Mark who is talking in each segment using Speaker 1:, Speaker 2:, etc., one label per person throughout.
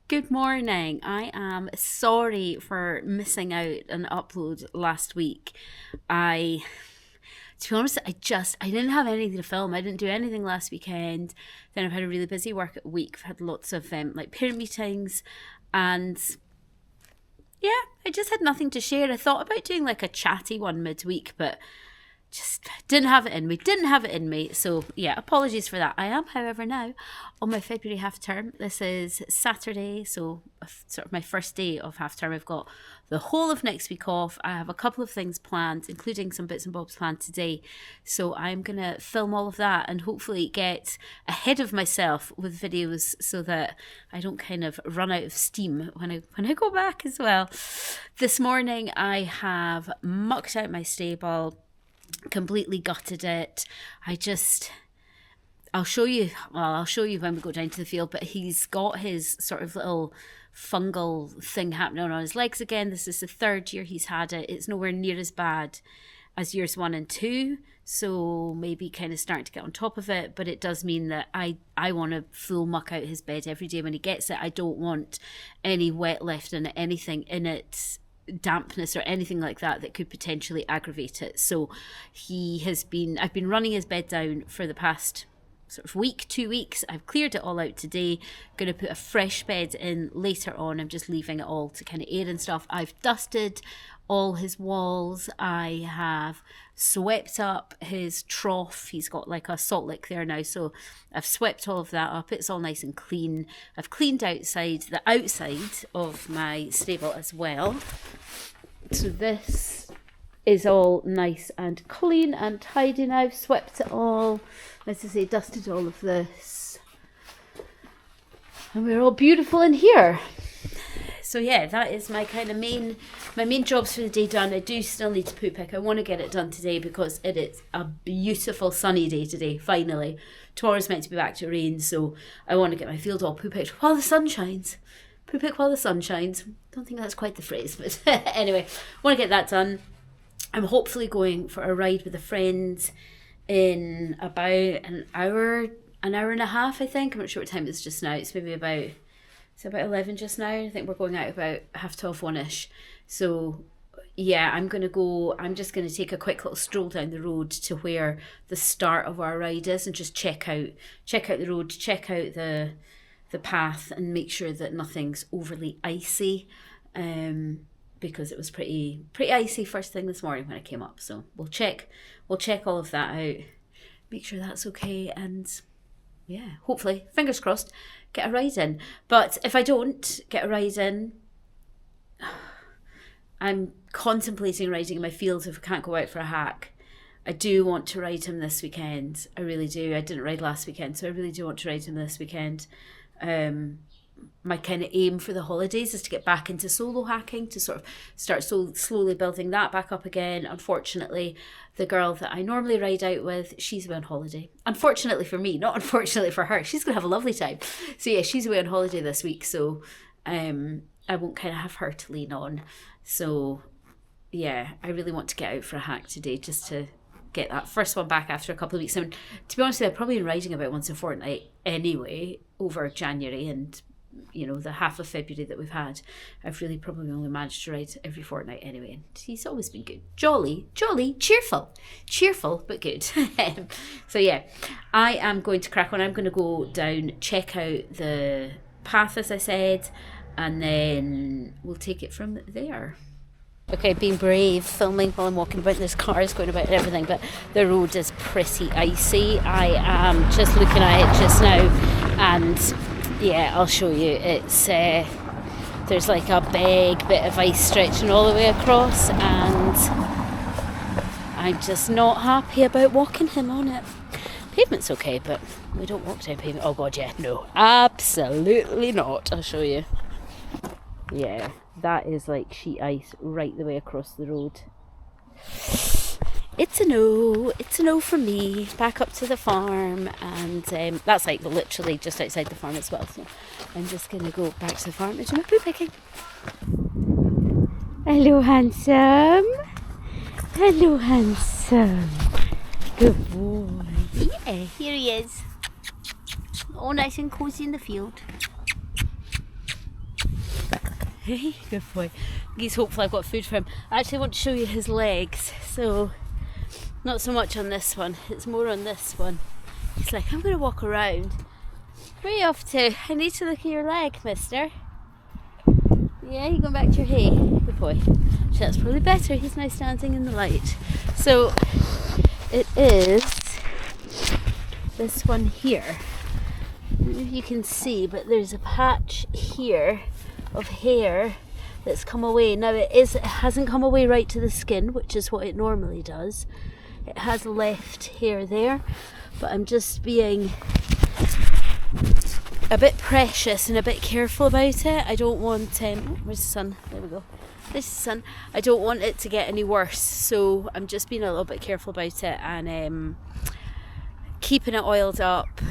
Speaker 1: Good morning. I am sorry for missing out an upload last week. To be honest, I didn't have anything to film. I didn't do anything last weekend. Then I've had a really busy work week. I've had lots of like parent meetings, and yeah, I just had nothing to share. I thought about doing like a chatty one midweek, but just didn't have it in me. So yeah, apologies for that. I am, however, now on my February half term. This is Saturday, so sort of my first day of half term. I've got the whole of next week off. I have a couple of things planned, including some bits and bobs planned today. So I'm gonna film all of that and hopefully get ahead of myself with videos so that I don't kind of run out of steam when I go back as well. This morning I have mucked out my stable, completely gutted it. I'll show you when we go down to the field, but he's got his sort of little fungal thing happening on his legs again. This is the third year he's had it. It's nowhere near as bad as years 1 and 2, so maybe kind of starting to get on top of it, but it does mean that I want to full muck out his bed every day when he gets it. I don't want any wet left in it, anything in it, dampness or anything like that could potentially aggravate it. So I've been running his bed down for the past sort of week, 2 weeks. I've cleared it all out today. Going to put a fresh bed in later on. I'm just leaving it all to kind of air and stuff. I've dusted all his walls. I have swept up his trough. He's got like a salt lick there now, so I've swept all of that up. It's all nice and clean. I've cleaned the outside of my stable as well. So this is all nice and clean and tidy now. I've swept it all, as I say, dusted all of this, and we're all beautiful in here. So yeah, that is my kind of main jobs for the day done. I do still need to poo pick. I want to get it done today because it is a beautiful sunny day today, finally. Tomorrow's meant to be back to rain, so I want to get my field all poo picked while the sun shines. Poo pick while the sun shines. Don't think that's quite the phrase, but anyway, want to get that done. I'm hopefully going for a ride with a friend in about an hour and a half, I think. I'm not sure what time it is just now. It's about 11 just now. I think we're going out about 12:30, 1ish. So yeah, I'm just going to take a quick little stroll down the road to where the start of our ride is and just check out the road, check out the path and make sure that nothing's overly icy, because it was pretty icy first thing this morning when I came up. So we'll check all of that out, make sure that's okay, and yeah, hopefully, fingers crossed, get a ride in. But if I don't get a ride in, I'm contemplating riding in my fields if I can't go out for a hack. I do want to ride him this weekend. I really do. I didn't ride last weekend, so I really do want to ride him this weekend. My kind of aim for the holidays is to get back into solo hacking, to sort of start slowly building that back up again. Unfortunately, the girl that I normally ride out with, she's away on holiday. Unfortunately for me, not unfortunately for her. She's going to have a lovely time. So yeah, she's away on holiday this week, so I won't kind of have her to lean on. So yeah, I really want to get out for a hack today just to get that first one back after a couple of weeks. I mean, to be honest with you, I've probably been riding about once a fortnight anyway over January and, you know, the half of February that we've had. I've really probably only managed to ride every fortnight anyway, and he's always been good. Jolly, cheerful, but good. So yeah, I am going to crack on. I'm going to go down, check out the path, as I said, and then we'll take it from there. Okay, being brave, filming while I'm walking about. There's cars going about and everything, but the road is pretty icy. I am just looking at it just now, and yeah, I'll show you. It's there's like a big bit of ice stretching all the way across, and I'm just not happy about walking him on it. Pavement's okay, but we don't walk down pavement. Oh god, yeah, no, absolutely not. I'll show you. Yeah, that is like sheet ice right the way across the road. It's a no from me. Back up to the farm, and that's like literally just outside the farm as well. So I'm just going to go back to the farm and do my poo picking. Hello, handsome. Hello, handsome. Good boy. Yeah, here he is. All nice and cozy in the field. Hey, good boy. He's hopeful I've got food for him. I actually want to show you his legs, so not so much on this one, it's more on this one. He's like, I'm going to walk around. Where are you off to? I need to look at your leg, mister. Yeah, you going back to your hay? Good boy. So that's probably better, he's now standing in the light. So it is this one here. I don't know if you can see, but there's a patch here of hair that's come away. Now it hasn't come away right to the skin, which is what it normally does. It has left hair there, but I'm just being a bit precious and a bit careful about it. I don't want where's the sun? There we go. This is the sun. I don't want it to get any worse, so I'm just being a little bit careful about it and keeping it oiled up.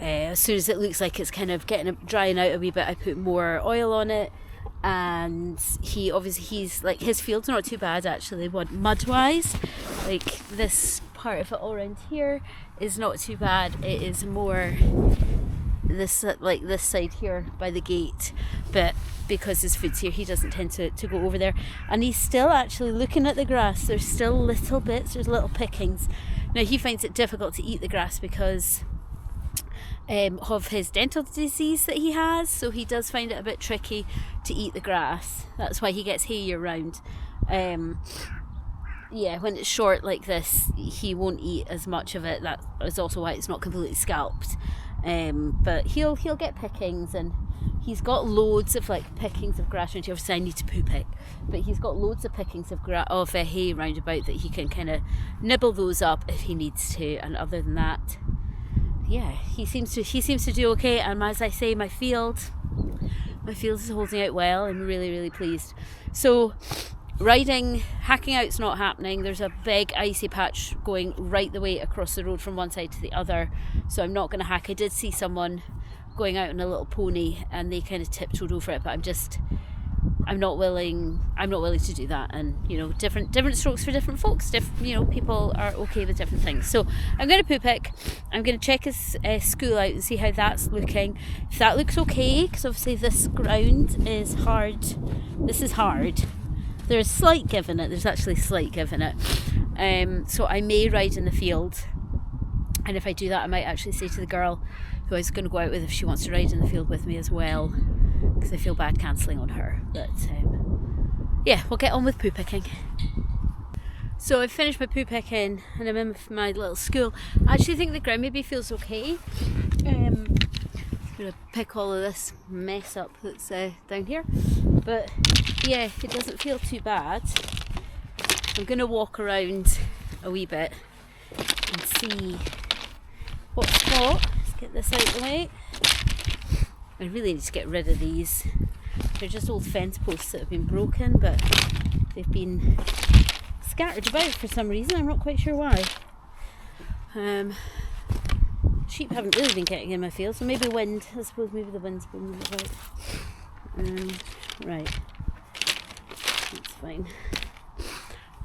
Speaker 1: As soon as it looks like it's kind of drying out a wee bit, I put more oil on it. And he's like, his field's not too bad actually, mud wise. Like this part of it all around here is not too bad. It is more this side here by the gate, but because his food's here, he doesn't tend to go over there. And he's still actually looking at the grass. There's still little bits, there's little pickings. Now he finds it difficult to eat the grass because of his dental disease that he has, so he does find it a bit tricky to eat the grass. That's why he gets hay year round. Yeah, when it's short like this, he won't eat as much of it. That is also why it's not completely scalped. But he'll get pickings, and he's got loads of like pickings of grass around here. Obviously I need to poo pick, but he's got loads of pickings of hay round about that he can kind of nibble those up if he needs to. And other than that, yeah, he seems to do okay. And as I say, my field is holding out well. I'm really, really pleased. So hacking out's not happening. There's a big icy patch going right the way across the road from one side to the other, so I'm not going to hack. I did see someone going out on a little pony and they kind of tiptoed over it, but I'm not willing to do that. And you know, different strokes for different folks. People are okay with different things. So I'm going to poo pick. I'm going to check his school out and see how that's looking. If that looks okay, because obviously this ground is hard. This is hard. There's slight give in it. There's actually slight give in it. So I may ride in the field, and if I do that, I might actually say to the girl who I was going to go out with if she wants to ride in the field with me as well, because I feel bad cancelling on her. But yeah, we'll get on with poo picking. So I've finished my poo picking and I'm in my little school. I actually think the ground maybe feels okay. I'm going to pick all of this mess up that's down here, but yeah, it doesn't feel too bad. I'm going to walk around a wee bit and see what's what. Let's get this out of the way. I really need to get rid of these. They're just old fence posts that have been broken, but they've been scattered about for some reason. I'm not quite sure why. Sheep haven't really been getting in my field, so maybe wind. I suppose maybe the wind's been moving about. Right. That's fine.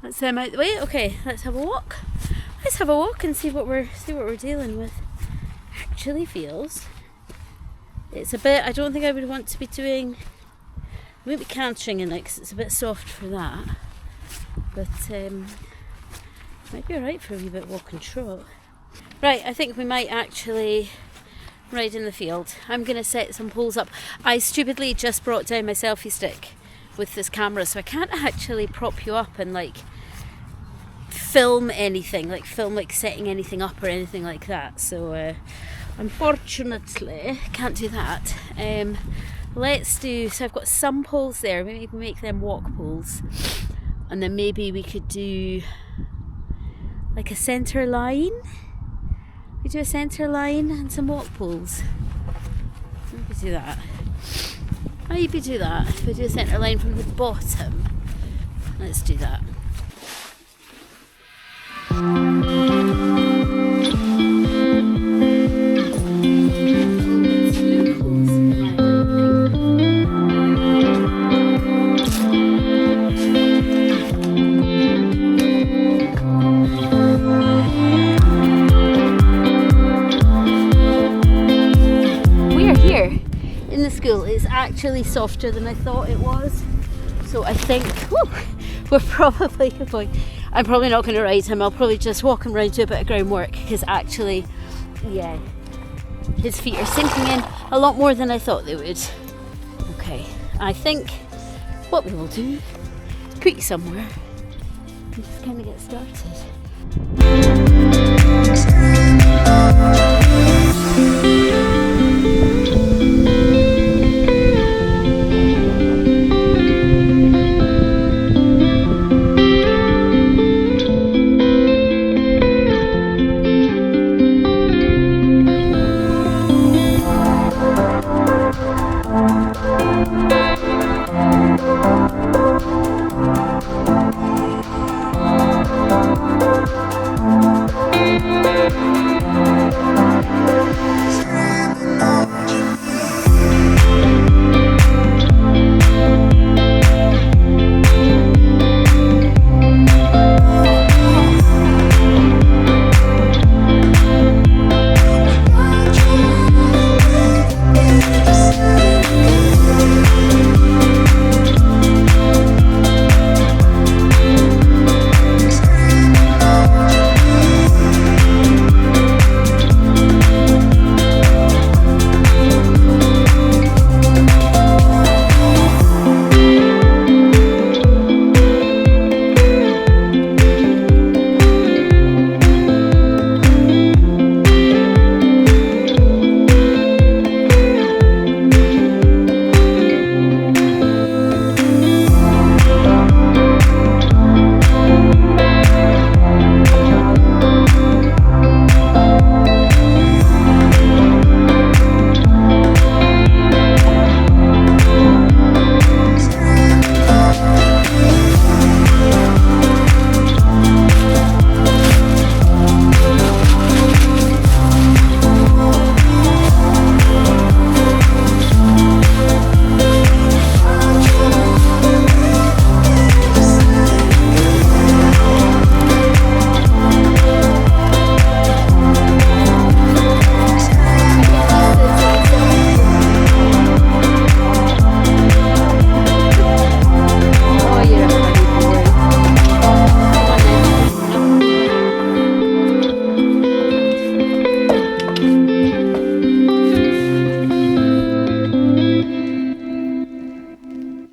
Speaker 1: That's them out the way. Okay, let's have a walk. Let's have a walk and see what we're dealing with. Actually feels it's a bit. I don't think I would want to be doing. I won't be cantering in it because it's a bit soft for that. But might be alright for a wee bit walk and trot. Right, I think we might actually ride in the field. I'm going to set some poles up. I stupidly just brought down my selfie stick with this camera, so I can't actually prop you up and film anything, like setting anything up or anything like that. So unfortunately can't do that. So I've got some poles there. Maybe we can make them walk poles, and then maybe we could do like a centre line. We do a centre line and some walk poles. Maybe do that. Maybe do that. If we do a centre line from the bottom, let's do that. heel is actually softer than I thought it was. So I think we're probably going, I'm probably not going to ride him. I'll probably just walk him around, do a bit of groundwork, because actually, yeah, his feet are sinking in a lot more than I thought they would. Okay, I think what we will do is put you somewhere and just kind of get started.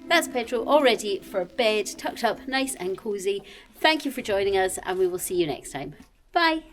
Speaker 1: That's Pedro all ready for bed, tucked up nice and cozy. Thank you for joining us, and we will see you next time. Bye.